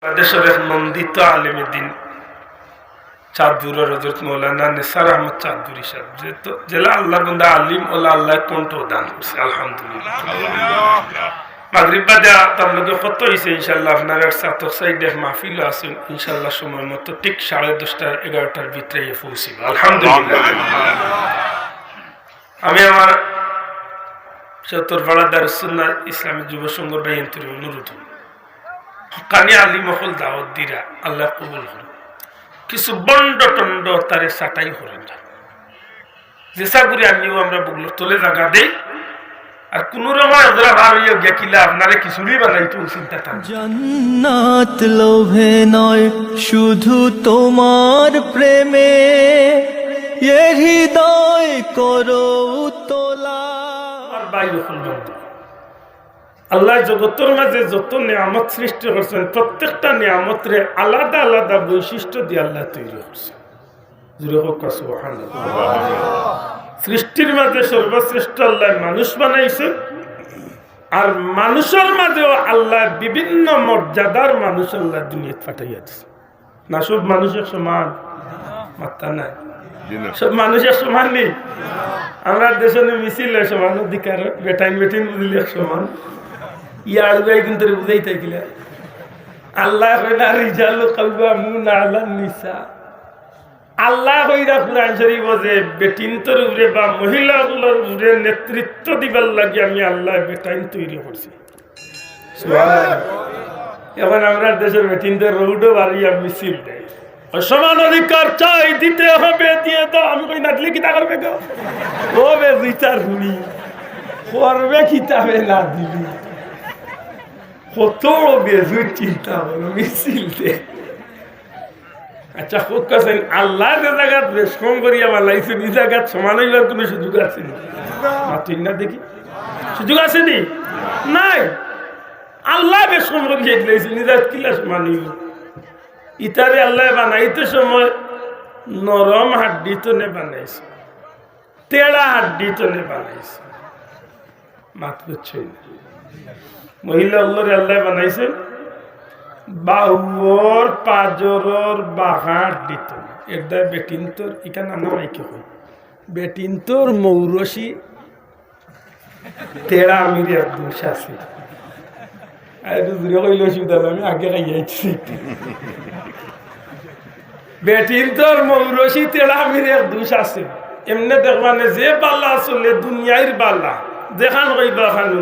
বাংলাদেশের এক নন্দিত আলেমে দিন চাঁদপুরের হযরত মৌলানা নিসার আহমদ চাঁদপুরি সাহেব জেলা আল্লাহর বান্দা আলিম ওলা আল্লাহ কণ্ঠ দান করছে আলহামদুলিল্লাহ। মাগরিব বাদে তার লগে কত হয়েছে ইনশাল্লাহ আপনার সাতক সাইডে মাহফিল আছেন ইনশাল্লাহ সময় মতো ঠিক 10:30 11টার ভিতরে পৌঁছিব আলহামদুলিল্লাহ। আমি আমার চতুর্পাড়া দারুস সুন্নাহ ইসলামী যুব সংঘ বাইনতুর অনুরোধ কানি আলিম হল দাওয়াত দিরা আল্লাহ কবুল করুন। কিছু বন্ড টন্ড তারে সাটাই করেন না যেসা করে আমিও আমরা বুগলো তোলে জায়গা দেই আর কোন রকম ওরা ভার হইয়া গেকিলা আপনারে কিছুই বানাইতো চিন্তা থাক জান্নাত লোভে নয় শুধু তোমার প্রেমে এ হৃদয় করো তোলা। আর বাইরে বন্ধু আল্লাহ জগতের মাঝে যত নিয়ামত সৃষ্টি করছেন প্রত্যেকটা নিয়ামতরে আলাদা আলাদা বৈশিষ্ট্য দিয়ে আল্লাহ তৈরি করছেন। সৃষ্টির মাঝে সর্বশ্রেষ্ঠ আল্লাহ মানুষ বানাইছে আর মানুষের মাঝেও আল্লাহ বিভিন্ন মর্যাদার মানুষ আল্লাহ দুনিয়া পাঠাইয়াছে। না সব মানুষের সমান মাত্রা নাই, সব মানুষের সমান নেই। আমরা দেশে মিছিল সমান অধিকার বেটাইন বেটিন বুঝলে সমান ইয়ার গাই কিন্তু বুঝাই থাকিলে আল্লাহ কইলা রিজাল কাওয়ামুনা আলান নিসা। আল্লাহ কইরা কুরআন শরীফ যে বেটিনতর উপরে বা মহিলাগুলোর উপরে নেতৃত্ব দিবার লাগি আমি আল্লাহ বেটাইন তৈরি করছি সুবহানাল্লাহ। এখন আমরা দেশের বেটিনদের রোডও বাড়িয়া মিছিল দেয় সমান অধিকার চাই দিতে হবে দিয়ে দাও। আমি কই না দিলে কি তা করবে গো ও বে বিচার হুনি করবে কি তাবে না দিলি কত বেজুর চিন্তা হলো মিছিল দে। আচ্ছা খুব কাছেন আল্লাহ যে জায়গাত বেশ কম করিয়া বানাইছে এই জায়গাত সমান হইবার কোনো সুযোগ আছে না মাতুই না দেখি সুযোগ আছে নি নাই। আল্লাহ বেশ কম করিয়া দিয়েছে নিজের কিলা সমান হইব ইতারে আল্লাহ বানাইতে সময় নরম হাড্ডি তো নে বানাইছে তেড়া হাড্ডি তো নে বানাইছে মাত বুঝছই না। মহিলা আল্লাহ বানাইছেন বাউর পাজরর বাঘাট দিত এটা বেটিনতর এখানে নাম কি হয় বেটিনতর মৌরসি তেড়া আমির একদম শাসি কইল অসুবিধা আমি আগে খাইয়াছি বেটিনতর মৌরসি তেড়া আমির একদম শাসি এমনি দেখবানে যে বাল্লা আসলে দুনিয়ার বাল্লা যেখান কইবা খান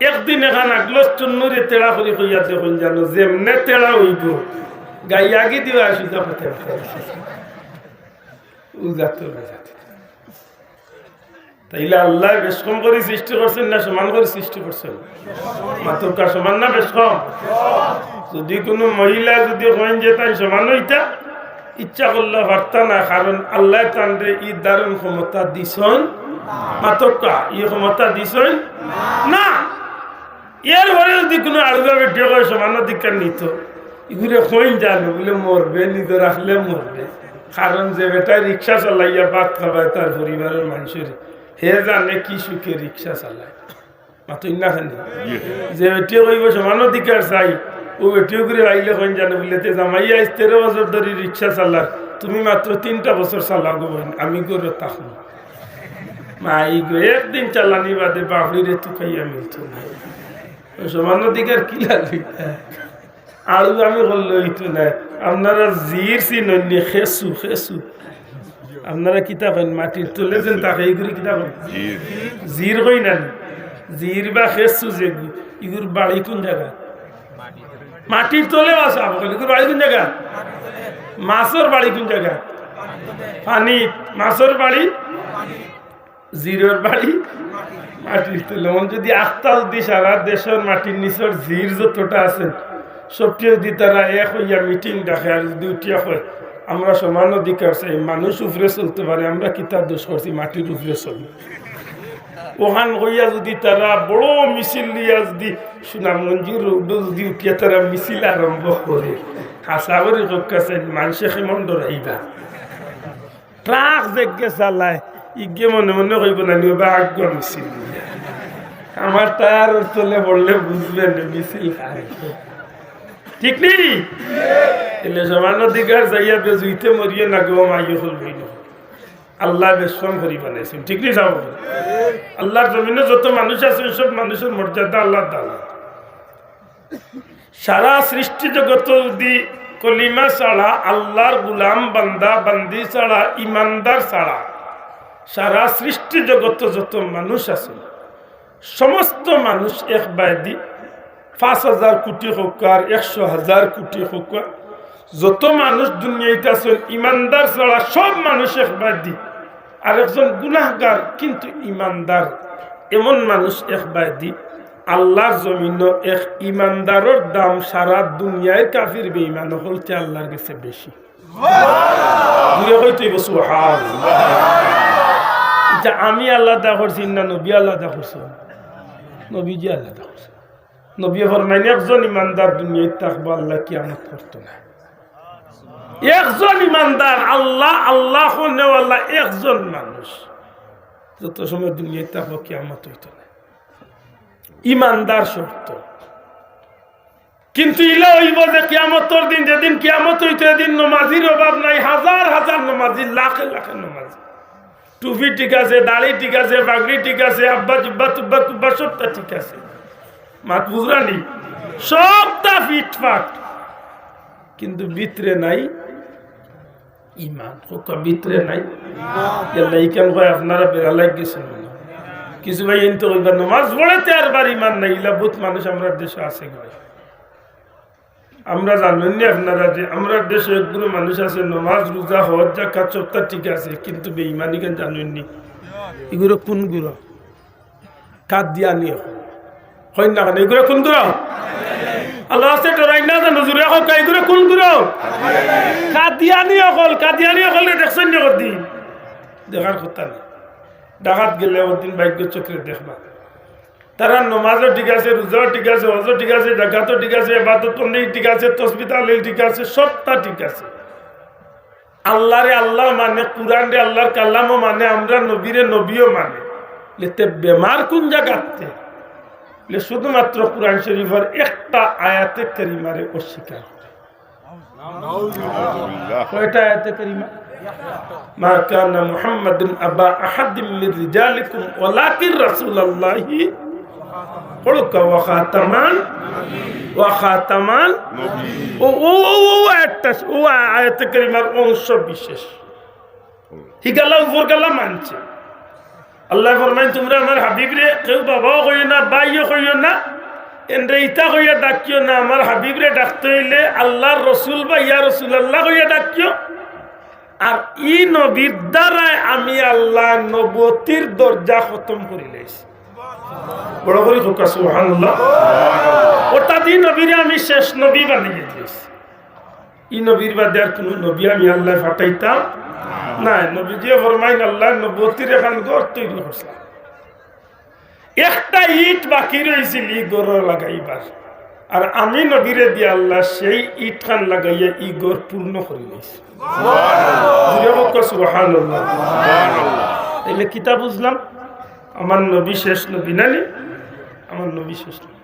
একদিন এখান আগলস চুন্নরে তেড়া করে কইয়া দেখুন জানো যেমনে তেড়া হইব গাই আগে দিবা আসিতা পথে তাইলে আল্লাহ বেশ কম করে সৃষ্টি করছেন না সমান করে সৃষ্টি করছেন মাতকা সমান না বেশ কম। যদি কোনো মহিলা যদি হইন যে তাই সমান হইতা ইচ্ছা করলে পারতা না কারণ আল্লাহ তান্ডে ই দারুণ ক্ষমতা দিছন মাতকা ই ক্ষমতা দিছন না। এর পরে যদি কোনো আলগা বেটে হয় সমান অধিকার নিত এগুলো হইন জানো বলে মরবে নিজে রাখলে মরবে কারণ যে বেটায় রিক্সা চালাইয়া ভাত খাবায় তার পরিবারের মানুষের হে জানে কি সুখে রিক্সা চালায় মাতুই না খানি যে বেটিও কইব সমান অধিকার চাই ও বেটিও করে আইলে হইন জানো বলে তে জামাইয়া 13 বছর ধরে রিক্সা চালার তুমি মাত্র 3টা বছর চালাবো আমি করে তাহলে মাই গো একদিন চালানি বাদে বাবরিরে তুকাইয়া মিলত না সমান অধিকার কি লাগবে আলু আমি করলে হইতো না। আপনারা জির চিনি খেসু খেসু আপনারা কিতাব মাটির তুলে যেন তাকে এইগুলি কিতাব জির কই না জির বা খেসু যে এগুর বাড়ি কোন জায়গা মাটির তলে আছে এগুর বাড়ি কোন জায়গা মাছের বাড়ি কোন জায়গা পানি মাছের বাড়ি জিরের বাড়ি মাটির তলে। যদি আখতা যদি সারা দেশের মাটির নিচের জির যতটা আছে সবটি যদি তারা এক হইয়া মিটিং ডাকে আর যদি উঠিয়া হয় আমরা সমান অধিকার চাই মানুষ উপরে চলতে পারে আমরা কিতাব দোষ করছি মাটির উপরে চলি ওখান হইয়া যদি তারা বড় মিছিল দিয়া যদি সুনামগঞ্জির রোড যদি উঠিয়া তারা মিছিল আরম্ভ করে হাসা করে কাছে মানুষে কেমন ডরাইবা ট্রাক জেগে চালায় ইগে মনে মনে কইব না নিবা আগ্য মিছিল আমার তার চলে পড়লে বুঝবেন মিছিল ঠিক নেই এলে সমান অধিকার যাইয়া বেজুইতে মরিয়ে না গো মাইয়ে হলবই না আল্লাহ বেশম করি বানাইছেন ঠিক নেই যাবো আল্লাহর জমিনে যত মানুষ আছে সব মানুষের মর্যাদা আল্লাহ তাআলা সারা সৃষ্টি জগৎ যদি কলিমা ছাড়া আল্লাহর গুলাম বান্দা বান্দি ছাড়া ইমানদার ছাড়া সারা সৃষ্টি জগৎ যত মানুষ আছে সমস্ত মানুষ এক বায়দি 5,000 কোটি হোক আর 100,000 কোটি হোক যত মানুষ দুনিয়াতে আছে ইমানদার ছাড়া সব মানুষ এক বায়দি আর একজন গুনাহগার কিন্তু ইমানদার এমন মানুষ এক বায়দি আল্লাহর জমিন এক ইমানদারের দাম সারা দুনিয়ায় কাফির বেঈমান হলতে আল্লাহর কাছে বেশি যে আমি আলাদা করছি না নবী আলাদা করছি নবীজি আলাদা করছে নবী ফরমাইন একজন ইমানদার দুনিয়ায় থাকবো আল্লাহ কিয়ামত করতো না একজন ইমানদার আল্লাহ আল্লাহ নেওয়াল্লাহ একজন মানুষ যত সময় দুনিয়ায় থাকবো কিয়ামত হইতো না ইমানদার শর্ত কিন্তু ইলা হইব যে কিয়ামতের দিন যেদিন কিয়ামত হইতে এদিন নমাজির অভাব নাই হাজার হাজার নমাজি লাখে লাখে নমাজি টুপি ঠিক আছে দাড়ি ঠিক আছে পাগড়ি ঠিক আছে আব্বা জুব্বা তুব্বা কুব্বা সবটা ঠিক আছে মাত বুঝরানি সবটা ফিটফাট কিন্তু ভিতরে নাই ইমান ভিতরে নাই এইখান কয় আপনারা বেড়ালাই গেছেন কিছু ভাই এনতে হইবার নামাজ পড়েতে আর বার ইমান নাই ইলা বহুত মানুষ আমরা দেশে আছে আমরা জানেননি আপনারা যে আমরা দেশে একগুলো মানুষ আছে নামাজ রোজা হজ যাকাত সবটা ঠিক আছে কিন্তু বেঈমানি কেন জানেননি এগুলো কোন গুলো কাদ দিয়া নিয়ে হয় না কেন এগুলো কোন গুলো আল্লাহ আছে তোরাই না জানো জুড়ে হোক এগুলো কোন গুলো কাদিয়ানি হল দেখছেন নি দিন দেখার কথা না ডাকাত গেলে ওদিন ভাগ্য চক্রে দেখবা তারা নমাজও ঠিক আছে রোজাও ঠিক আছে হজও ঠিক আছে জাকাতও ঠিক আছে ইবাদত বন্দেগী ঠিক আছে তাসবিহ তাহলিল ঠিক আছে সবটা ঠিক আছে আল্লাহরে আল্লাহ মানে কুরআন রে আল্লাহর কালামও মানে আমরা নবীরে নবীও মানে লেতে বেমার কোন জায়গাতে লে শুধুমাত্র কুরআন শরীফের একটা আয়াতে কারিমারে অস্বীকার করে কয়টা আয়াতে কারিমা মা কানা মুহাম্মাদুন আবা আহাদিম মির রিজালিকুম ওয়ালাকিন রাসূলুল্লাহি পড়কা ওয়া খাতামান ও আয়াতে কারিমার অংশ বিশেষ হিগালা উপর গালা মানছে আল্লাহ ফরমায় তোমরা আমার হাবিবরে কেউ বাবাও কইও না ভাইও কইও না এন্ডে ইতা কইয়া ডাকিও না আমার হাবিবরে ডাকতে হইলে আল্লাহর রসুল বা ইয়া রাসূলুল্লাহ কইয়া ডাকিও আর ই নবীর দ্বারাই আমি আল্লাহ নবুয়তির দরজা খতম করে লাইছি বড় করে হোক সুবহানাল্লাহ ওটা দিন নবীরে আমি শেষ নবী বানিয়ে দিয়েছি ই নবীর বাদে আর কোনো নবী আমি আল্লাহ পাঠাইতাম না নবীজি ফরমাইন আল্লাহ নবুয়তির এখন ঘর তৈরি করছে একটা ইট বাকি রয়েছিল ই ঘর লাগাইবার আর আমি নবীরে দিয়ে আল্লাহ সেই ইট খান লাগাইয়া ই ঘর পূর্ণ করে নিয়েছি সুবহানাল্লাহ তাহলে কিতা বুঝলাম আমার নবী শেষ নবী নানি আমার নবী শেষ নবী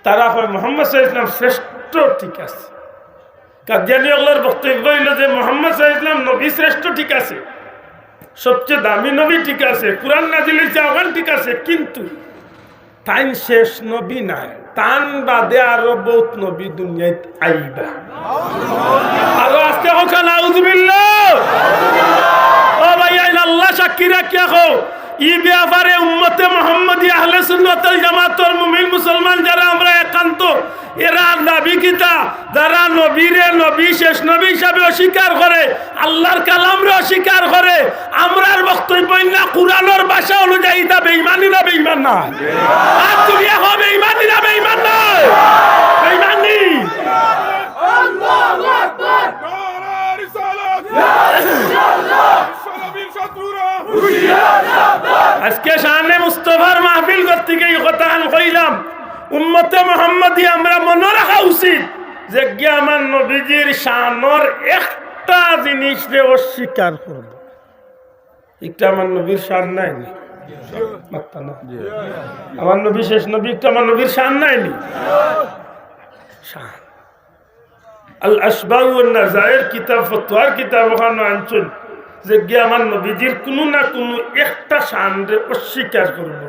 তারা হয় মুহাম্মদ সাল্লাল্লাহু আলাইহি ওয়াসাল্লাম শ্রেষ্ঠ ঠিক আছে কাদিয়ানী ওগুলোর বক্তব্য হইল যে মুহাম্মদ সাল্লাল্লাহু আলাইহি ওয়াসাল্লাম নবী শ্রেষ্ঠ ঠিক আছে সবচেয়ে দামি নবী ঠিক আছে কুরআন নাজিল হইছে আগান ঠিক আছে কিন্তু তাই শেষ নবী নাই তান বাদে আরো বহুত নবী দুনিয়ায় আইবা আরো আজকে হোক নাউযুবিল্লাহ ও ভাই আল্লাহ সাক্ষী রাখিয়া কও ই ব্যাপারে উম্মতে মুহাম্মদী আহলে সুন্নাত ওয়াল জামাতের মুমিন মুসলমান যারা আমরা একান্ত এরা নবী কিতা যারা নবীরে নবী শেষ নবী হিসাবে অস্বীকার করে আল্লাহর কালামরে অস্বীকার করে আমরার বক্তব্য না কুরআনের ভাষা অনুযায়ী তা বেঈমানি না বেঈমান না আর তুমি হবে বেঈমানি না বেঈমান না বেঈমানি আল্লাহু আকবার নারা রিসালাত ইয়া রাসূলুল্লাহ সালাবির শত্রুরা আজকে শানে মুস্তাফার মাহফিল করতে গিয়ে কথা কইলাম উম্মতে মুহাম্মদী আমরা মনে রাখা উচিত যে আমার নবীজির শানের একটা জিনিসকে অস্বীকার করব একটা আমার নবীর শান নাই আমার নবী শেষ নবী একটা আমার নবীর শান নাই শান আল আসবাউ ওয়ান নাজায়ের কিতাব ফতোয়ার কিতাব ওখানে আনছেন যে গিয়ে আমার নবীজির কোনো না কোনো একটা শানরে অস্বীকার করব,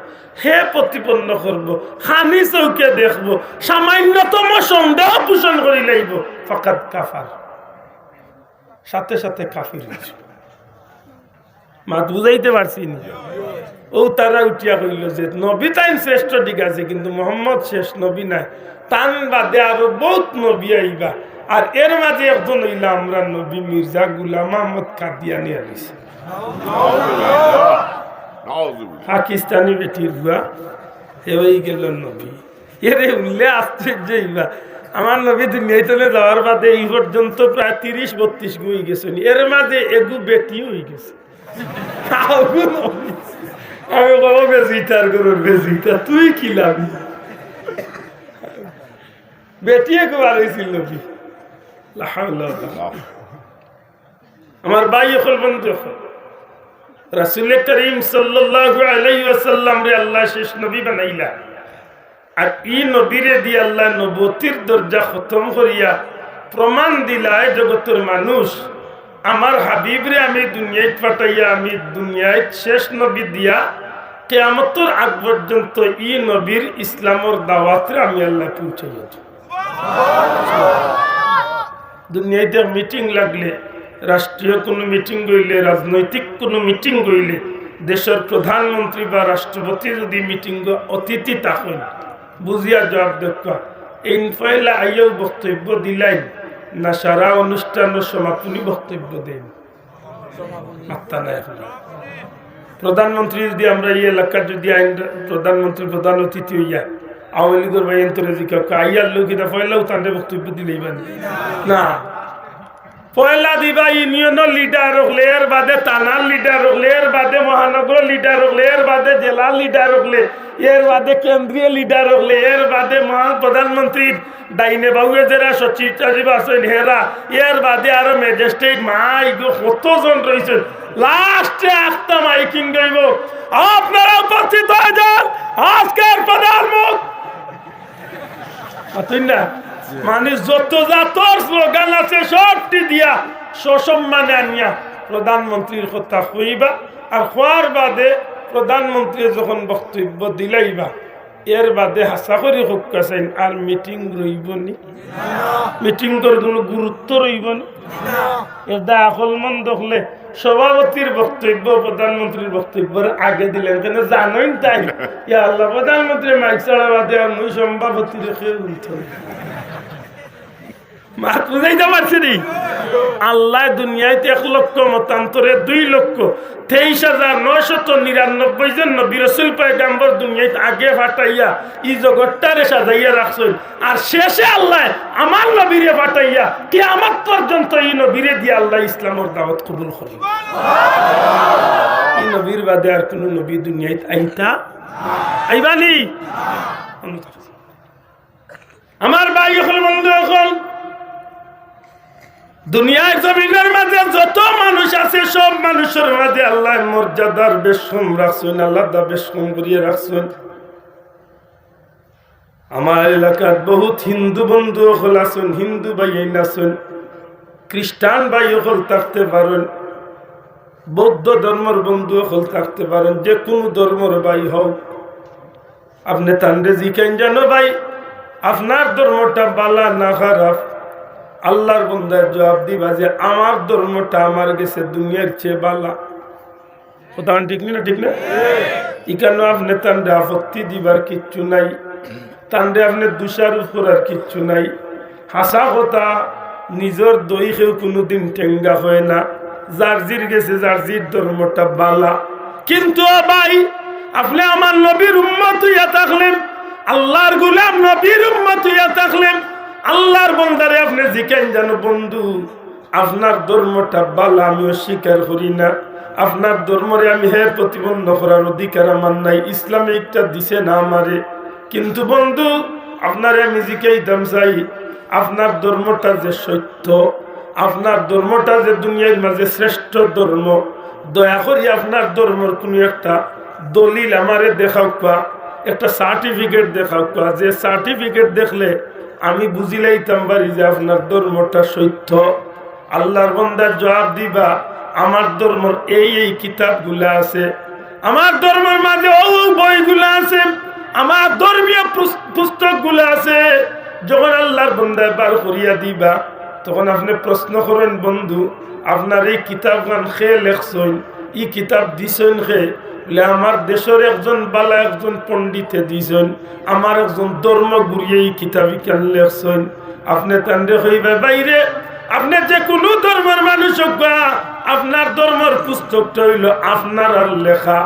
হে প্রতিপন্ন করব, খানি চৌকে দেখব, সামান্যতম সন্দেহ পোষণ করি লাইব, ফাকাত কাফার, সাথে সাথে কাফির হয়েছে। মাত বুঝাইতে পারছি না? ও তারা উঠিয়া কইল যে নবী তাই শ্রেষ্ঠ ঠিক আছে, কিন্তু মোহাম্মদ শেষ নবী নাই, তান বাদে আরো বহুত নবী আইবা, আর এর মাঝে একজন হইলা আমরা নবী মির্জা গুলাম আহমদ কাদিয়ানি আনিছে, পাকিস্তানি বেটির বুয়া হয়ে গেল নবী। এরে উল্লে আশ্চর্য হইবা, আমার নবী দুনিয়ায় চলে যাওয়ার বাদে এই পর্যন্ত প্রায় 30-32 হয়ে গেছে, এর মাঝে এগু বেটি হয়ে গেছে। আমি বলো বেজিটার গরুর বেজিটা, তুই কি লাভি বেটিয়ে কুমার হয়েছিল নবী। আমার ভাই এখন বন্ধু রাসূল করিম সাল্লাল্লাহু আলাইহি ওয়াসাল্লাম রে আল্লাহ শেষ নবী বানাইলা, আর এই নবীরে দিয়ে আল্লাহ নবুয়তির দরজা খতম করিয়া প্রমাণ দিলায় জগতের মানুষ, আমার হাবিবরে আমি দুনিয়ায় পাঠাইয়া আমি দুনিয়ায় শেষ নবী দিয়া কিয়ামতের আগ পর্যন্ত এই নবীর ইসলামের দাওয়াতরে আমি আল্লাহ পৌঁছাইয়া। দুনিয়াতে মিটিং লাগলে, রাষ্ট্রীয় কোনো মিটিং গইলে, রাজনৈতিক কোনো মিটিং গইলে, দেশের প্রধানমন্ত্রী বা রাষ্ট্রপতি যদি মিটিং অতিথি থাকেন, বুঝিয়া জবাব দেখা এই পয়লা আইয়াও বক্তব্য দিলাই না সারা অনুষ্ঠানের সমাপনী বক্তব্য দেন, মাত্তা নাই। প্রধানমন্ত্রী যদি আমরা এই এলাকার যদি আইন প্রধানমন্ত্রী প্রধান অতিথি হইয়া আওয়ামী লীগের ভাই এন্তরে আইয়ার লোক এটা পয়লাও তান্ডে বক্তব্য দিলেই না, পয়লা দিবা ইউনিয়নের লিডার হলে, এর বাদে থানার লিডার হলে, এর বাদে মহানগর লিডার হলে, এর বাদে জেলার লিডার হলে, এর বাদে কেন্দ্রীয় লিডার হলে, এর বাদে প্রধানমন্ত্রীর ডাইনে বাবুয়ে যারা সচিব সচিব আছেন হেরা, এর বাদে আরো ম্যাজিস্ট্রেট মাই কতজন রয়েছেন, লাস্টে একটা মাইকিং গাইব, আপনারা উপস্থিত হয়ে যান আজকের প্রধানমন্ত্রী না, মানে যত জাতর স্লোগান আছে সবটি দিয়া সসম্মানে আনিয়া প্রধানমন্ত্রীর কথা কইবা, আর খোয়ার বাদে প্রধানমন্ত্রী যখন বক্তব্য দিলাইবা, এর বাদে হাসা করে হোকাছেন আর মিটিং রইবনি, মিটিং করে কোনো গুরুত্ব রইবনি। এটা আকল মন্দ হলে সভাপতির বক্তব্য প্রধানমন্ত্রীর বক্তব্যের আগে দিলেন, কেন জানেন তাই ইয়া আল্লাহ প্রধানমন্ত্রী মাইক ছাড়া বাদে আর মুই সভাপতি রেখে উঠত মাত বুঝাইতে পারছি নি। আল্লাহ দুনিয়াতে 1 লক্ষ মতান্তরে 2,23,999 জন নবী রাসূল পয়গম্বর দুনিয়াতে আগে ফাটাইয়া ই জগৎটারে সাজাইয়া রাখছেন, আর শেষে আল্লাহ আমার নবীরে ফাটাইয়া কিয়ামত পর্যন্ত এই নবীরে দিয়ে আল্লাহ ইসলামের দাওয়াত কবুল করবে। এই নবীর বাদে আর কোন নবী দুনিয়াতে আইবানি। আমার ভাই এখন বন্ধু, এখন দুনিয়ার জমিনের মাঝে যত মানুষ আছে সব মানুষের মাঝে আল্লাহ মর্যাদার বেশম রাখছেন, আলাদা বেশম করিয়ে রাখছেন। আমার এলাকার বহুত হিন্দু বন্ধু হল আছেন, হিন্দু ভাই আছেন, খ্রিস্টান ভাই হল থাকতে পারেন, বৌদ্ধ ধর্মের বন্ধু হল থাকতে পারেন, যে কোনো ধর্মের ভাই হোক, আপনি তান্ডে জিকেন জানো ভাই আপনার ধর্মটা বালা না খারাপ, আল্লাহর বন্দার জবাব দিবা যে আমার ধর্মটা আমার কাছে দুনিয়ার চেয়ে বালা। কথা ঠিক না? ঠিক না? এখানে আপনি তান্ডে আপত্তি দিবার কিচ্ছু নাই, তান্ডে আপনি দোষারোপ করার কিচ্ছু নাই। হাসা কথা, নিজের দই খেয়েও কোনোদিন টেঙ্গা হয় না, জার্জির গেছে জার্জির ধর্মটা বালা। কিন্তু ভাই আপনি আমার নবীর উম্মত হইয়া থাকলেন, আল্লাহর গোলাম নবীর উম্মত হইয়া থাকলেন, আল্লাহর বন্দারে আপনি জিকেন জানো বন্ধু আপনার ধর্মটা বালা, আমি অস্বীকার করি না, আপনার ধর্মরে আমি হে প্রতিবন্ধ করার অধিকার আমার নাই, ইসলামে একটা দিছে না আমারে। কিন্তু বন্ধু আপনারে আমি জিকাইতাম চাই, আপনার ধর্মটা যে সত্য, আপনার ধর্মটা যে দুনিয়ার মাঝে শ্রেষ্ঠ ধর্ম, দয়া করি আপনার ধর্মের কোনো একটা দলিল আমারে দেখাও, একটা সার্টিফিকেট দেখাও, যে সার্টিফিকেট দেখলে আমি বুঝিলাইতাম পারি যে আপনার ধর্মটা সত্য। আল্লাহর বান্দার জবাব দিবা, আমার ধর্মর এই কিতাবগুলা আছে, আমার ধর্মের মাঝে বইগুলা আছে, আমার ধর্মীয় পুস্তকগুলা আছে। যখন আল্লাহর বান্দায় বার করিয়া দিবা, তখন আপনি প্রশ্ন করেন, বন্ধু আপনার এই কিতাবখান খেয়ে লেখছেন, ই কিতাব দিছেন খেয়ে? বলে আমার দেশের একজন বালা একজন পণ্ডিতে দিছেন, আমার একজন ধর্মগুরু এই কিতাবই কেন লেখছেন। আপনি তান্ডে হইবে বাইরে, আপনি যে কোনো ধর্মের মানুষ হোক, আপনার ধর্মের পুস্তকটা হইল আপনার আর লেখা,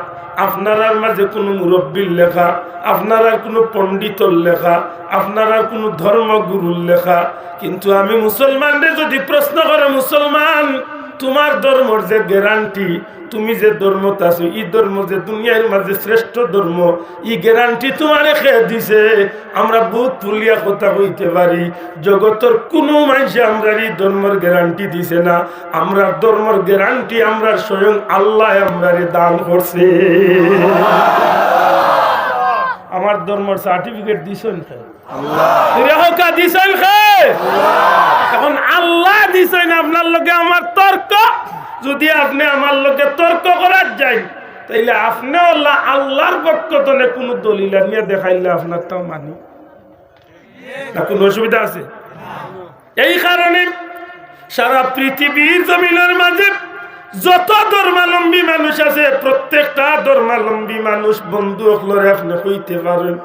আপনার আর মাঝে কোনো মুরব্বীর লেখা, আপনার আর কোনো পণ্ডিতর লেখা, আপনার আর কোনো ধর্মগুরুর লেখা। কিন্তু আমি মুসলমানদের যদি প্রশ্ন করে, মুসলমান তোমার ধর্মর যে গ্যারান্টি, তুমি যে ধর্মতে আছো, এই ধর্ম যে দুনিয়ার মাঝে শ্রেষ্ঠ ধর্ম, এই গ্যারান্টি তোমারে খেয়ে দিছে। আমরা বুক ফুলিয়া কথা কইতে পারি, জগতের কোনো মানুষে আমরা এই ধর্মের গ্যারান্টি দিছে না। আমরা ধর্মের গ্যারান্টি আমরা স্বয়ং আল্লাহ আমরারে দান করছে। আমার ধর্মের সার্টিফিকেট দিছেন আল্লাহ, দিছেন এখন আল্লাহ দিছেন। আপনার লগে আমার তর্ক, যদি আপনি আমার লগে তর্ক করার যাই, তাইলে আপনি আল্লাহর পক্ষ থেকে কোনো দলিল নিয়ে দেখাইলে আপনারটাও মানি না, কোনো অসুবিধা আছে? এই কারণে সারা পৃথিবীর জমিনের মাঝে যত ধর্মাবলম্বী মানুষ আছে, প্রত্যেকটা ধর্মাবলম্বী মানুষ বন্ধু হলরে আপনি হইতে পারেন।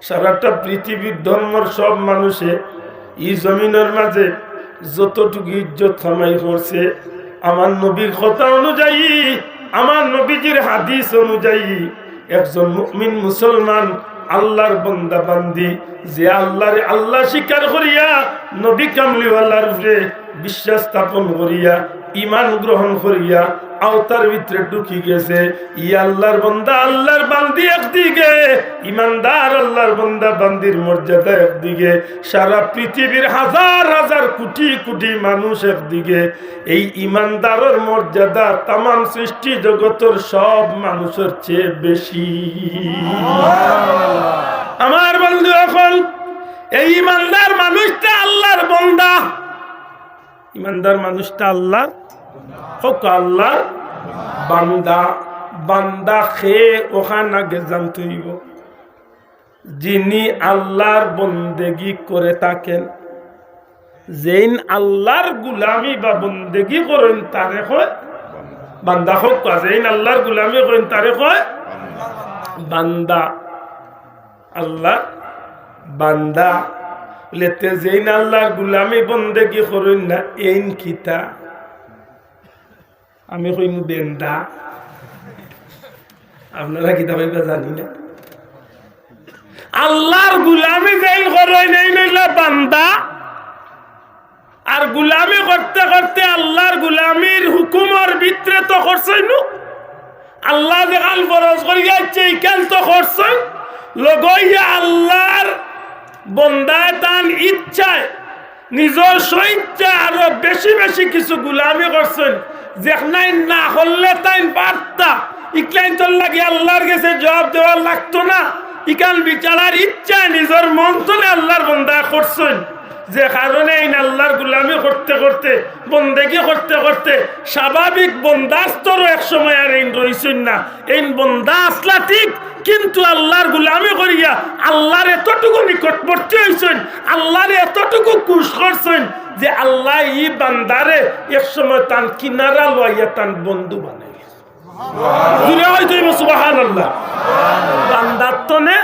সারাটা পৃথিবীর ধর্মের সব মানুষে এই জমিনের মাঝে যতটুকু ইজ্জত কামাই করছে, আমার নবীর কথা অনুযায়ী, আমার নবীজির হাদিস অনুযায়ী, একজন মুমিন মুসলমান আল্লাহর বান্দা বান্দি যে আল্লাহ স্বীকার করিয়া নবী কামলিওয়ালার উপরে বিশ্বাস স্থাপন করিয়া ইমান গ্রহণ করিয়া আওতার ভিতরে ঢুকি গেছে, ই আল্লাহর বান্দা আল্লাহর বান্দি একদিকে, ইমানদার আল্লাহর বান্দা বান্দির মর্যাদা একদিকে, সারা পৃথিবীর হাজার হাজার কোটি কোটি মানুষ একদিকে। এই ইমানদারের মর্যাদা তামাম সৃষ্টি জগতের সব মানুষের চেয়ে বেশি। আমার বন্ধু, এখন এই ইমানদার মানুষটা আল্লাহর বান্দা, ইমানদার মানুষটা আল্লাহ হোক, আল্লাহ বান্দা। বান্দা খেয়ে ওখানে আগে জানতে হইব, যিনি আল্লাহর বন্দেগি করে থাকেন, যেইন আল্লাহর গুলামি বা বন্দেগি করেন তারে কয় বান্দা। হোক যেইন আল্লাহর গুলামি করেন তারে কয় বান্দা। আল্লাহ বান্দা লেতে যেইন আল্লাহর গুলামি বন্দেগি করেন না, এইন কিতা আমি কইম বেন্দা। আপনারা কিতা কইবা জানি না। আল্লাহর গুলামি যেইন করেন এই নইলা বান্দা। আর গুলামি করতে করতে আল্লাহর গুলামির হুকুমের ভিতরে তো করছেন, আল্লাহ যেখান ফরজ করি যাচ্ছে এইখান তো করছেন, লগইয়া আল্লাহর বন্দায় তান ইচ্ছায় নিজের স্বইচ্ছা আরো বেশি বেশি কিছু গুলামি করছেন, যেখানে না করলে তাই বার্তা ইকলাইন তোর লাগে আল্লাহর কাছে জবাব দেওয়ার লাগতো না। ইকান বিচারার ইচ্ছা নিজের মন তোলে আল্লাহর বন্দা করছেন, যে কারণে এই আল্লাহর গুলামি করতে করতে বন্দেগি করতে করতে স্বাভাবিক বন্দাস্তরও এক সময় আর এই রইছেন না। এই বন্দা আসলা ঠিক, কিন্তু আল্লাহর গুলামি করিয়া আল্লাহর এতটুকু নিকটবর্তী হয়েছেন, আল্লাহর এতটুকু খুশ করছেন যে আল্লাহ ই বান্দারে এক সময় তান কিনারা লইয়া তান বন্ধু বানাই। সুবহানাল্লাহ। বান্দাত্তনে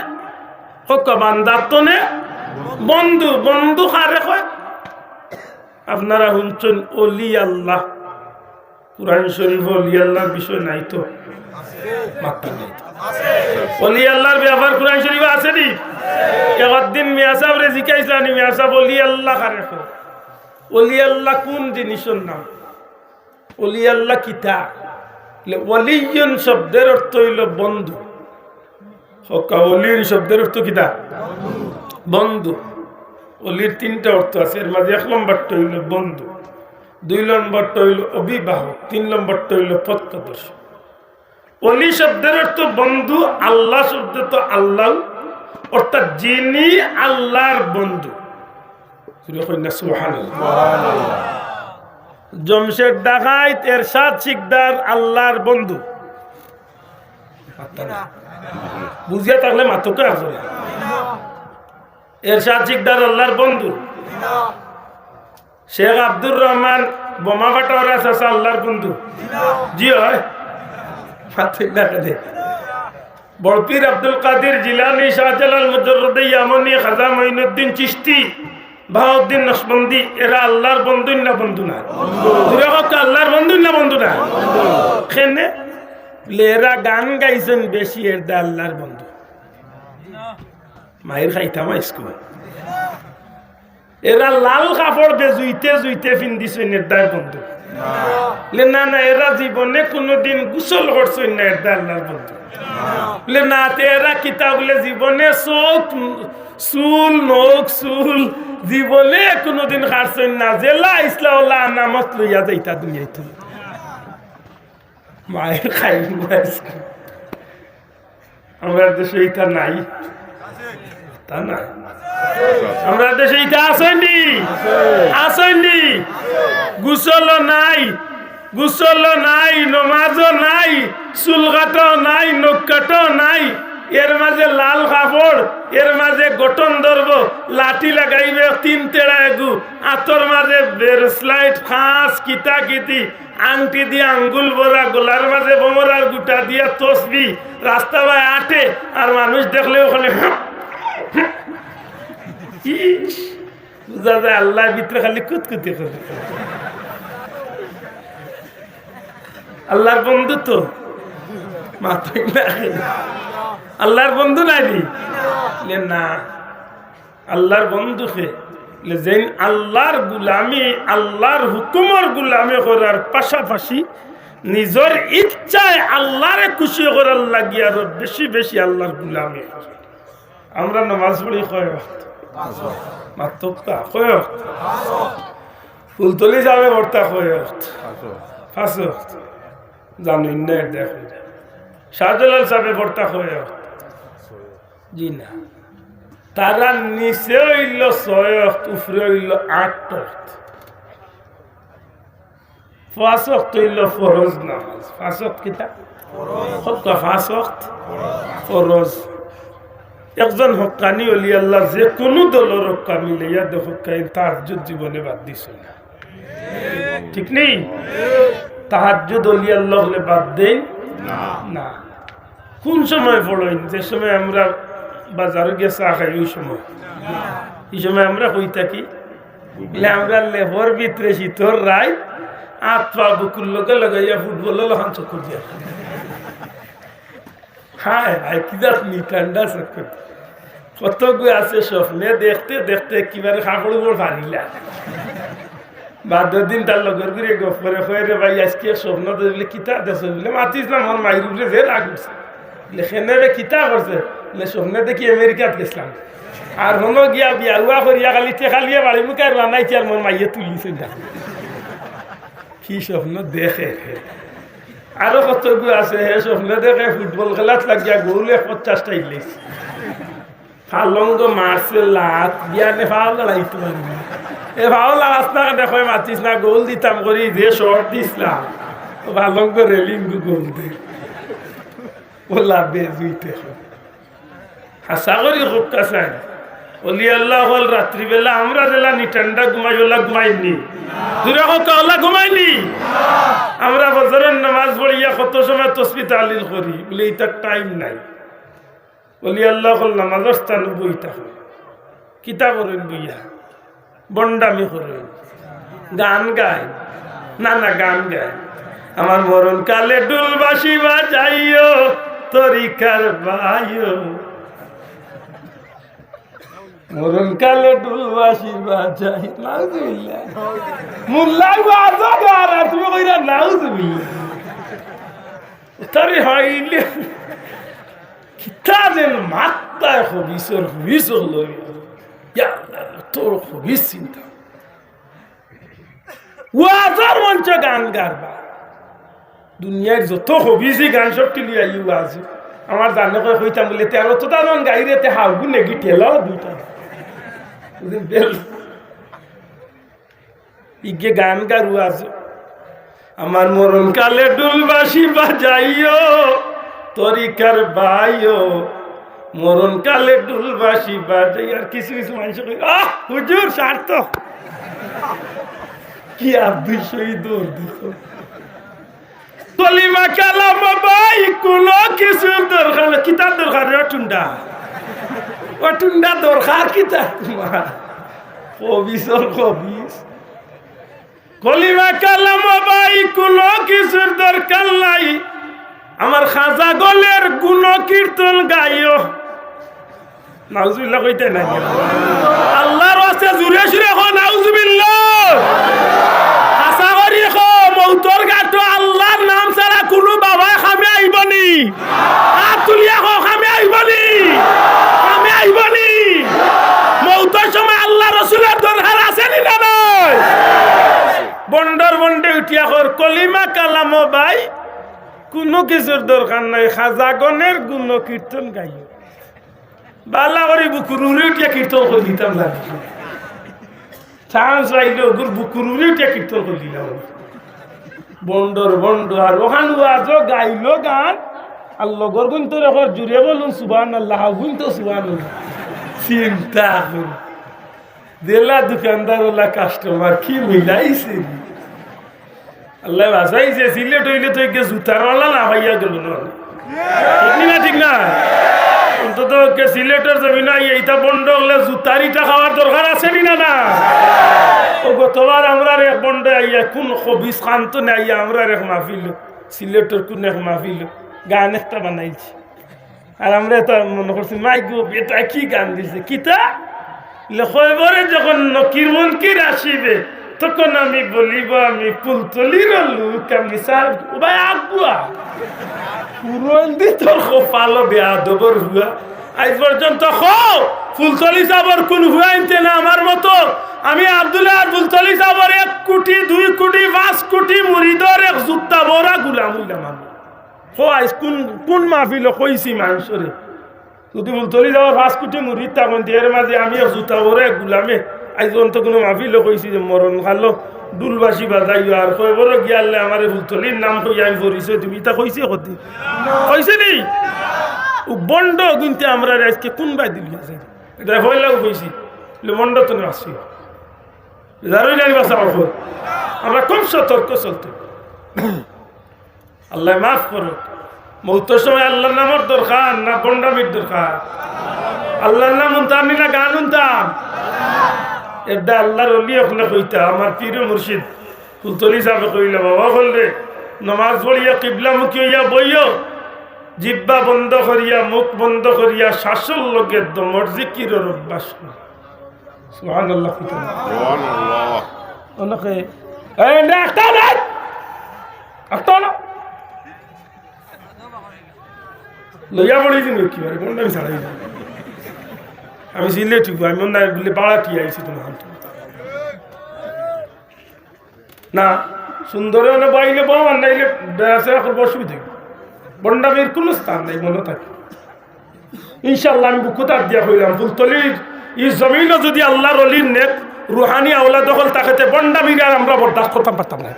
হোক, বান্দাত্তনে বন্ধু। বন্ধু কারে কয়? আপনারা শুনছেন ওলি আল্লাহ, কুরআন শরীফ ওলি আল্লাহর বিষয় নাই তো? ওলি আল্লাহর ব্যাপার কুরআন শরীফে আছে নি? একদিন মিয়া সাহেবরে জিজ্ঞাসা, মিয়া সাহেব ওলি আল্লাহ কারে কয়? ওলি আল্লাহ কোন জিনিসের নাম? ওলি আল্লাহ কিতা? ওলিয়ন শব্দের অর্থ হইল বন্ধু। ওলির শব্দের অর্থ কিতা? বন্ধু। অলির তিনটা অর্থ আছে, এর মাঝে এক নম্বরটা হইল বন্ধু, দুই নম্বরটা হইল অভিবাহক, তিন নম্বরটা হইল পথপ্রদর্শক। অলি শব্দের অর্থ বন্ধু, আল্লাহ শব্দ তো আল্লাহ, অর্থাৎ যিনি আল্লাহর বন্ধু। জমশেদ ডাকাইত এরশাদ শিকদার আল্লাহর বন্ধু। বুঝিয়া থাকলে মাত্রকে আসলে এরশাদ শিকদার আল্লাহর বন্ধু। শেখ আব্দুর রহমান বোমা ফাটাওয়ার আছে আল্লাহর বন্ধু। জি হয় বড়পীর আব্দুল কাদের জিলানী, শাহজালাল মুজররদে ইয়ামানি, খাজা মঈনুদ্দিন চিশতি, বাহাউদ্দিন নকশবন্দি এরা আল্লাহর বন্ধু না বন্ধু না? আল্লাহর বন্ধু না বন্ধু না? কেনে এরা গান গাইছেন বেশি, এর দা আল্লাহর বন্ধু। মায়ের খাইতাম স্কুল এরা লাল কাপড় বে জুইতে জুইতে ফিন্দিছেন, এর দায় বন্ধু না? না, এরা জীবনে কোনোদিন গোসল করছেন না, এর দা আল্লাহর বন্ধু না? এরা কিতাব জীবনে চোখ চুল নখ চুল জীবনে কোনোদিন খাচ্ছেন না, জেলা ইসলাউল্লাহ নামত লইয়া যাইতা দুনিয়ায় তুমি মায়ের খাই। আমরা দেশে এইটা নাই, তা না? আমরা দেশে এইটা আসেনি, আসেনি। গোসল নাই, গোসল নাই, নমাজও নাই, চুল কাটাও নাই, নখ কাটাও নাই, এর মাঝে লাল কাপড়, এর মাঝে গঠন ধরব, লাঠি লাগাইবে 3 তেড়া এগু, আতর মাঝে বেরস্লাইট ফাঁস কিতা কিতি, আংটি দিয়ে আঙ্গুল ভরা, গোলার মাঝে বোমরার গুটা দিয়া তসবি, রাস্তা বাই আটে, আর মানুষ দেখলে ওখানে বুঝা যায় আল্লাহর ভিতরে খালি কুতকুতি করে। আল্লাহর বন্ধু তো মাথায় আল্লাহর বন্ধু নাই না? আল্লাহর বন্ধুকে যেন আল্লাহর গুলামি, আল্লাহর হুকুমর গুলামি করার পাশাপাশি নিজের ইচ্ছায় আল্লাহরে খুশি করার লাগি আরো বেশি বেশি আল্লাহর গুলামি। আমরা নামাজ পড়ি কয় ওয়াক্ত? মাত্রটা কয় ওয়াক্ত? ফুলতলি যাবে বর্তা কয় ওয়াক্ত? 5 ওয়াক্ত। জানুই না দেখো শাহজালাল সাহেব বর্তা কয় ওয়াক্ত? জি না, তারা নিচে হইল 6 ওয়াক্ত, উপরে হইল 8 ওয়াক্ত। 5 ওয়াক্ত হইল ফরজ নামাজ। 5 ওয়াক্ত কিতা? 5 ওয়াক্ত ফরজ। একজন হক্কানি ওলি আল্লাহ যে কোনো দলের হক্কা মিলাইয়া দেখো তাহাজ্জুদ জীবনে বাদ দিছ না, ঠিক নেই? তাহাজ্জুদ ওলি আল্লাহ হলে বাদ দেন না। কোন সময় পড়েন? যে সময় আমরা বাজারে গিয়ে চা খাই ওই সময়। এই সময় আমরা কই থাকি আমরা লেবর ভিতরে শীতর রায় আত্মা বুকুর লগে লাগাইয়া ফুটবল লহান চক্কর দিয়া হ্যাঁ কি জানি ঠান্ডা চক্কর কত গুই আছে স্বপ্নে দেখতে দেখতে কিবারে কাপড় উপর ফারিলা। বাদের দিন তার লগর ঘুরে গপরে কয়ে রে ভাই আজকে স্বপ্ন দেখলে কিতা দেশ বলে মাতিস না আমার মায়ের উপরে যে রাগ উঠছে লেখেনে কিতা করছে স্বপ্নে দেখি আমেরিকাত গেছিলাম আর হনো গিয়া বিয়া উয়া করিয়া খালি টেকালিয়া বাড়ি মুখে আর বানাইছে আর মোর মাইয়ে তুলিছে না কি স্বপ্ন দেখে। আরো কত গু আছে হে স্বপ্ন দেখে ফুটবল খেলাত লাগিয়া গৌলে 50টা ইংলিশ ফালঙ্গ মারছে লাত বিয়ানে ফাল লাগাইতে পারবি এ ভাও লাগাস না দেখো মাতিস না গোল দিতাম করি যে শর্ট দিসলাম ফালঙ্গ রেলিং গোল দে ওলা বেজুইতে হাসা করি খুব কাছাই বলি আল্লাহ হল রাত্রিবেলা আমরা জেলা নি ঠান্ডা ঘুমাই ওলা ঘুমাইনি দূরে হোক ওলা ঘুমাইনি আমরা বজরের নামাজ পড়িয়া কত সময় তসবিহ তাহলিল করি বলে এটা টাইম নাই বলি আল্লাহ হল নামাজের স্থান বইটা কিতা করেন বইয়া বন্ডামি করেন গান গায় না না গান গায় আমার মরণ কালে ডুলবাসি বাজাইও তরিকার ভাইও মরণ কালে ডুলবাসি বাজাই নাউজুবিল্লাহ মুল্লাই বাজা গারা তুমি কইরা নাউজুবিল্লাহ তারে হইলে কিতাবের মাত্রায় হবিসর হবিসর লই ইয়া তোর হবিস চিন্তা ওয়াজার মঞ্চ গান গারবা দুনিয়ার যত হবিসি গান সব লিয়া ইউ আছে আমার জানে কই কইতাম বলে 13টা জন গাইরে তে হাউ গুনে গিটেল দুইটা বেল ইগে গান গারু আছে আমার মরণ কালে ডুলবাসি বাজাইও তরিকার বাইও মরণ কালে ডুলবাসি বাজাই আর কিছু কিছু মানুষ হুজুর সার্থক কি আব্দুল শহীদ দেখো কলিমা কালাম ভাই কোন কিছু দরকার কিতাব দরকার টুন্ডা দরকার কিতাব তোমার কবিস কলিমা কালাম ভাই কোন কিছুর দরকার নাই আমার খাজা গলের গুণ কীর্তন গাইও নাউজুবিল্লাহ কইতে নাই আল্লাহর ওয়াস্তে জুরে সুরে কো নাউজুবিল্লাহ আশা করি কো মৌতর গাটো আল্লাহর নাম ছাড়া কোনো বাবা খামে আইবনি হাত তুলিয়া কো খামে আইবনি মৌতর সময় আল্লাহ রাসূলের দরকার আছে নি না নাই বন্ডর বন্ডে উঠিয়া কর কলিমা কালাম ভাই কোনো কিছুর দরকার নাই খাজাগণের গুণ কীর্তন গাইও বালা করে বুকুরুরি উঠিয়া কীর্তন করে দিতাম না চান্স পাইলে ওগুর বুকুরুরি উঠিয়া কীর্তন করে দিলাম বন্ডর বন্ড আর ওখান আজও গাইলো গান আর লগর গুণ তো রেখর জুড়ে বলুন সুবহানাল্লাহ গুণ তো সুবহানাল্লাহ চিন্তা করুন দিলা দোকানদার ওলা কাস্টমার কি মিলাইছে আল্লাহ বাসাইছে সিলেট হইলে তো একে জুতার ওলা না ভাইয়া গেল না ঠিক না অন্তত সিলেটের জমিন এইটা বন্ধ হলে জুতারিটা খাওয়ার দরকার আছে না না ও গতবার আমরা এক বন্ধ আইয়া কোন হবিস খান্ত নাই আমরা এক মাহফিল সিলেটের কোন এক মাহফিল গান একটা বানাইছি আর আমরা তো মনে করছি মাই গো বেটা কি গান দিছে কিতা লেখরে যখন নকির মনকির আসিবে তখন আমি বলিব আমি পুলতলির লোক আমি সাহেব ভাই আগুয়া পুরন দি তোর পালো বেয়া দবর হুয়া আজ পর্যন্ত ফুলতলি সাবর কোন হুয়াইতে না আমার মতো আমি আব্দুল্লাহ ফুলতলি সাবর 1 কোটি 2 কোটি 5 কোটি মুরিদর এক জুত্তা বড়া গুলাম হইলাম আমি আজ কোন মাহফিল কইছি মানুষরে যদি ফুলতলি যাওয়ার 5 কোটি মুরিদ তখন এর মাঝে আমি এক জুতা বড় এক গুলামে আজ পর্যন্ত কোনো মাহফিল কইছি যে মরণ খালো ডুলবাসি বাজাইও আর কয় বড় গিয়ালে আমার ফুলতলির নাম কই আমি পরিচয় তুমি তা কইছে কতি কইছে নি বন্ড কিন্তু আমরা আজকে কোন বাই দিল এটা হইলেও কইছি বন্ড তো আসছি জারুই নাই বাসা আমরা কম সতর্ক চলতে আল্লাহ মাফ করো মৌতের সময় আল্লাহর নামের দরকার না বন্ডামির দরকার আল্লাহর নাম উনতাম না গান উনতাম এটা আল্লাহর অলি ওখানে কইতা আমার পীর মুর্শিদ ফুলতলি সাহেব কইলে বাবা বললে নমাজ পড়িয়া কিবলামুখী হইয়া বইও জিব্বা বন্ধ করিয়া মুখ বন্ধ করিয়া শ্বাসের লগে দমর জিকিরের অভ্যাস কর সুবহানাল্লাহ সুবহানাল্লাহ ওনাকে এই না একটা না লইয়া পড়ি দিন কি বারে কোনটা আমি ছাড়াই আমি সিলেটি আমি মনে বলে বাড়াটি আইছি তোমার না সুন্দরে অনেক বাইলে বাবার নাইলে বেড়াছে এখন অসুবিধা বন্ডামির কোনো স্থান নেই মনে থাকে ইনশাল্লাহ আমি বুকুতার দিয়া হইলাম ফুলতলির এই জমিনও যদি আল্লাহর অলির নেক রুহানি আওলা দখল তাকাতে বন্ডামির আর আমরা বরদাস্ত করতাম পারতাম না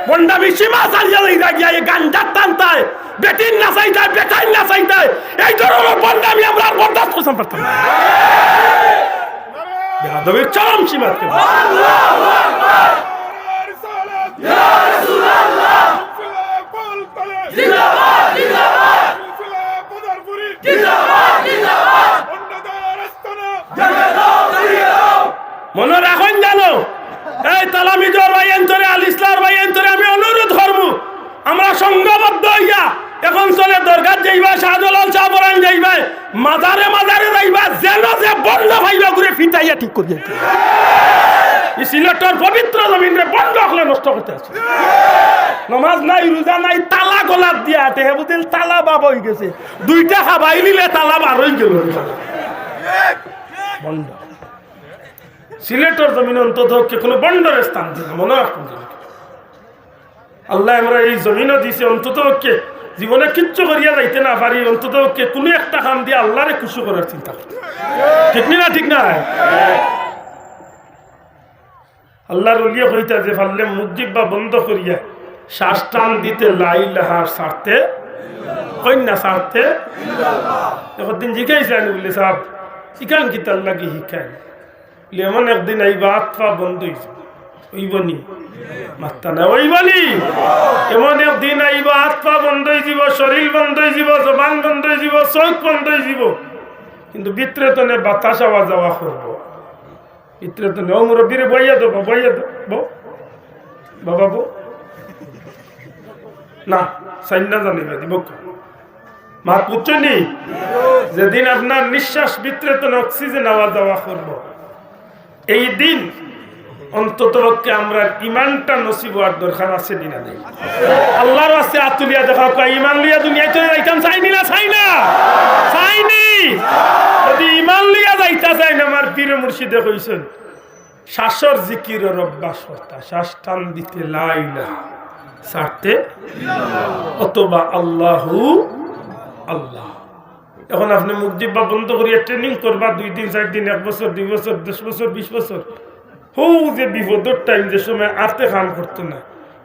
বন্ডামি সীমা চালিয়ে গিয়া গান্ডার টানতায় বেটির না চাইতায় বেটাই না চাইতায় এই ধরনের বন্ডামি আমরা আর বরদাস্ত করতাম পারতাম না বেয়াদবির চরম সীমা মনে রাখুন জানো এই তালামিজর ভাই এন্তরে আল ইসলার ভাই এন্তরে আমি অনুরোধ করব আমরা সংঘবদ্ধ হইয়া এখন চলে দরগার যাইবা শাহজালাল শাহপরান যাইবা মাজারে মাজারে যাইবা যেন যে বন্ধ ভাইবা ঘুরে ফিটাইয়া ঠিক করিয়া এই সিলেটের পবিত্র জমিনে বন্ধ হলে নষ্ট করতে আছে নমাজ নাই রোজা নাই তালা গলাত দিয়া হে বুঝিল তালা বাবা হয়ে গেছে 2টা খাবাই নিলে তালা বার হয়ে গেল বন্ধ সিলেটের জমিনে অন্তত কোনো বন্ডর স্থান দিল মনে রাখুন আল্লাহ আমরা এই জমিনও দিছে অন্তত জীবনে কিচ্ছু করিয়া যাইতে না পারি অন্তত কোনো একটা কাম দিয়ে আল্লাহরে খুশি করার চিন্তা করি ঠিক না ঠিক না আল্লাহর ওলিয়া কইতা যে পারলে মুখ জিহ্বা বন্ধ করিয়া শ্বাস টান দিতে লা ইলাহা ছাড়তে কইনা ছাড়তে একদিন জিজ্ঞাসা বলে সাহেব শিখান কি তার লাগে শিখায় এমন একদিন এই বাত পা বন্ধ হয়েছে ওইবনি মাত্তা না ওইবনি এমন একদিন এই বাত পা বন্ধ হয়ে যাব শরীর বন্ধ হয়ে যাব জবান বন্ধ হয়ে যাব চোখ বন্ধ হয়ে যাব কিন্তু ভিতরে তনে বাতাস আওয়া যাওয়া করবো ভিতরে তনে ও মুরব্বীরে বইয়া দেবো বাবা বো না সাইন্না জানিবে দিব মা পুচ্ছনি যেদিন আপনার নিঃশ্বাস ভিতরে তনে অক্সিজেন আওয়া যাওয়া করবো এই দিন অন্তত পক্ষে আমরা ইমানটা নসিব হওয়ার দরকার আছে দিনা নেই আল্লাহর আছে আতুলিয়া দেখা ইমান লিয়া দুনিয়ায় চলে যাইতাম চাইনি না চাইনি যদি ইমান লিয়া যাইতা চাই না আমার পীর মুর্শিদে কইছেন শ্বাসর জিকিরের অভ্যাস করতা শ্বাস টান দিতে লা ইলাহা ছাড়তে অথবা আল্লাহু আল্লাহ এখন আপনি মুখ জিহ্বা বন্ধ করিয়া ট্রেনিং করবা 2 দিন 4 দিন 1 বছর 2 বছর 10 বছর 20 বছর যে বিপদের টাইম যে সময় আতে কাম করতো না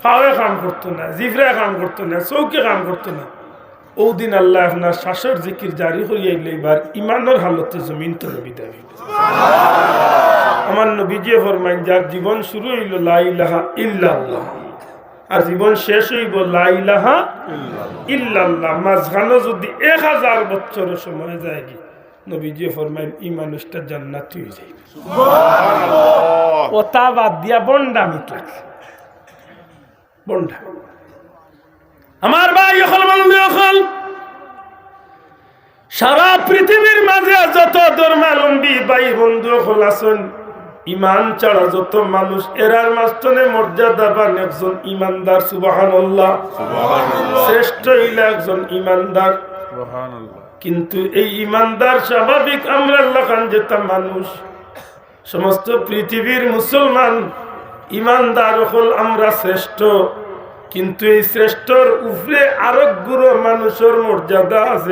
ফাওয়ে কাম করতো না জিভরে কাম করতো না চৌকে কাম করতো না ও দিন আল্লাহ আপনার শ্বাসের জিকির জারি করিয়া এবার ইমানের হালতে জমিন তলে বিদায় হইল আমার নবীজি ফরমাইন যার জীবন শুরু হইল লা ইলাহা ইল্লাল্লাহ আর জীবন শেষ হইব লা ইলাহা ইল্লাল্লাহ মাঝখানে যদি 1000 বছরের সময় যায় কি নবীজি ফরমাইন এই মানুষটা জান্নাতি হয়ে যায় সুবহানাল্লাহ ও তা বাদ দিয়া বন্ডা মিটলা বন্ডা আমার ভাই হল বন্ধু সারা পৃথিবীর মাঝে যত ধর্মাবলম্বী ভাই বন্ধু হল আছেন ইমান ছাড়া যত মানুষ এরার মাঝখানে মর্যাদাবান একজন ইমানদার সুবহানাল্লাহ শ্রেষ্ঠ হইল একজন ইমানদার সুবহানাল্লাহ কিন্তু এই ইমানদার স্বাভাবিক আমরা আল্লাহ খান যেটা মানুষ সমস্ত পৃথিবীর মুসলমান ইমানদার হল আমরা শ্রেষ্ঠ কিন্তু এই শ্রেষ্ঠর উপরে আরো গুরু মানুষের মর্যাদা আছে